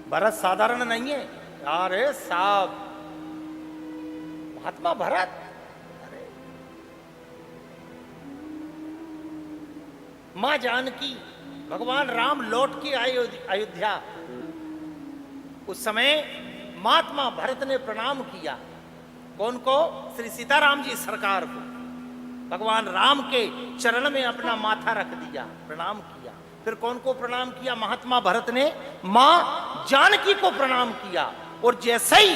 भरत साधारण नहीं है। अरे साहब, महात्मा भरत, अरे मां जानकी, भगवान राम लौट के आए अयोध्या। उस समय महात्मा भरत ने प्रणाम किया। कौन को? श्री सीताराम जी सरकार को। भगवान राम के चरण में अपना माथा रख दिया, प्रणाम किया। फिर कौन को प्रणाम किया? महात्मा भरत ने मां जानकी को प्रणाम किया। और जैसे ही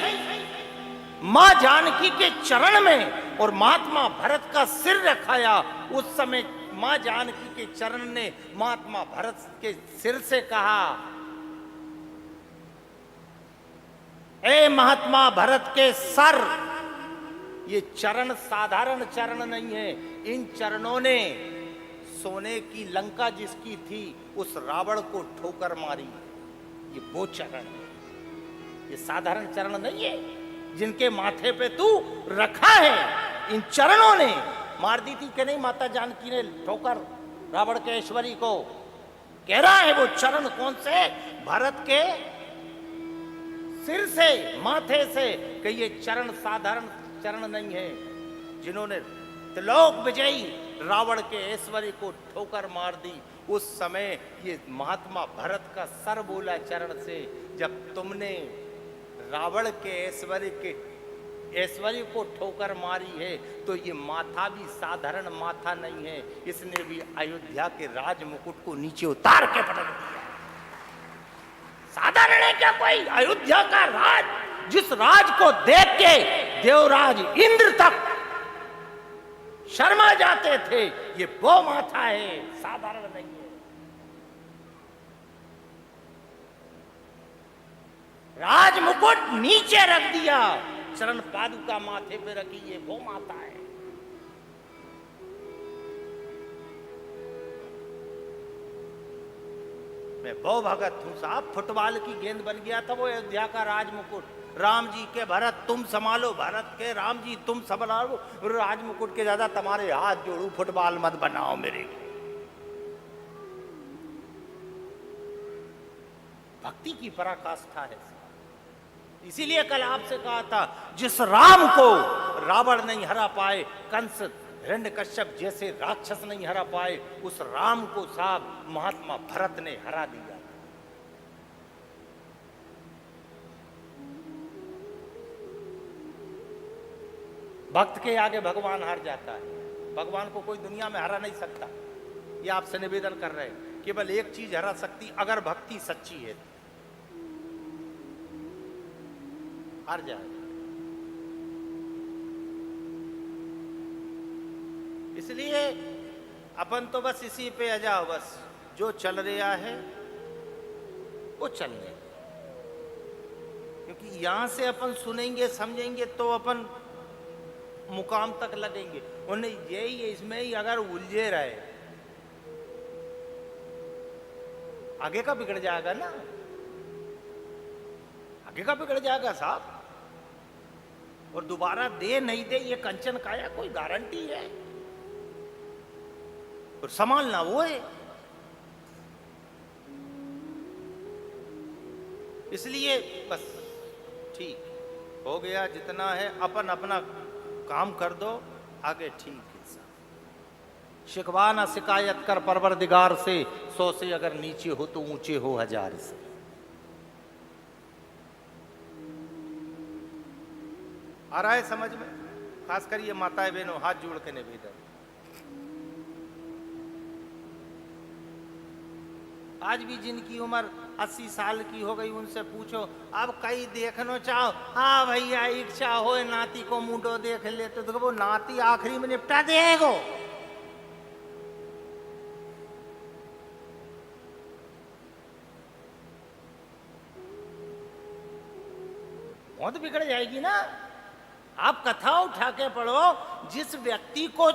मां जानकी के चरण में और महात्मा भरत का सिर रखाया, उस समय मां जानकी के चरण ने महात्मा भरत के सिर से कहा, ए महात्मा भरत के सर, ये चरण साधारण चरण नहीं है। इन चरणों ने सोने की लंका जिसकी थी उस रावण को ठोकर मारी। ये वो चरण है, ये साधारण चरण नहीं है। जिनके माथे पे तू रखा है, इन चरणों ने मार दी थी कि नहीं माता जानकी ने ठोकर रावण के ऐश्वर्य को। कह रहा है वो चरण कौन से? भरत के सिर से, माथे से, कि ये चरण साधारण चरण नहीं है। जिन्होंने त्रिलोक विजयी रावण के ऐश्वर्य को ठोकर मार दी, उस समय ये महात्मा भरत का सर बोला चरण से। जब तुमने रावण के ऐश्वर्य को ठोकर मारी है, तो ये माथा भी साधारण माथा नहीं है। इसने भी अयोध्या के राज मुकुट को नीचे उतार के पटक दिया। साधारण है क्या कोई? अयोध्या का राज, जिस राज को देख के देवराज इंद्र तक शर्मा जाते थे, ये वो माथा है, साधारण नहीं है। राज मुकुट नीचे रख दिया, चरण पादुका माथे पे रखी, ये वो माता है। मैं वो भगत हूं साहब, फुटबॉल की गेंद बन गया था वो अयोध्या का राज मुकुट। राम जी के भरत तुम संभालो, भरत के राम जी तुम संभालो, राज मुकुट के ज्यादा तुम्हारे हाथ जोड़ू, फुटबॉल मत बनाओ मेरे को। भक्ति की पराकाष्ठा है। इसीलिए कल आपसे कहा था, जिस राम को रावण नहीं हरा पाए, कंस हिरण्यकश्यप जैसे राक्षस नहीं हरा पाए, उस राम को साहब महात्मा भरत ने हरा दिया। भक्त के आगे भगवान हार जाता है। भगवान को कोई दुनिया में हरा नहीं सकता। ये आपसे निवेदन कर रहे हैं। केवल एक चीज हरा सकती, अगर भक्ति सच्ची है, हार जाए। इसलिए अपन तो बस इसी पे आ जाओ, बस जो चल रहा है वो चलने, क्योंकि यहां से अपन सुनेंगे समझेंगे तो अपन मुकाम तक लगेंगे। उन्हें यही इसमें ही अगर उलझे रहे, आगे का बिगड़ जाएगा ना, आगे का बिगड़ जाएगा साहब। और दोबारा दे नहीं दे ये कंचन काया कोई गारंटी है? और संभालना वो है। इसलिए बस ठीक हो गया, जितना है अपन अपना काम कर दो, आगे ठीक है। शिकवा ना शिकायत कर परवरदिगार से, 100 से अगर नीचे हो तो ऊंचे हो 1000 से। आ रहा है समझ में? खास कर ये माताएं बहनों, हाथ जोड़ के निवेदन, आज भी जिनकी उम्र 80 साल की हो गई, उनसे पूछो अब कहीं देखना चाहो, हाँ भैया इच्छा हो नाती को मुंडो देख ले, तो वो नाती आखिरी में निपटा देगा। बहुत बिगड़ जाएगी ना। आप कथा उठा के पढ़ो, जिस व्यक्ति को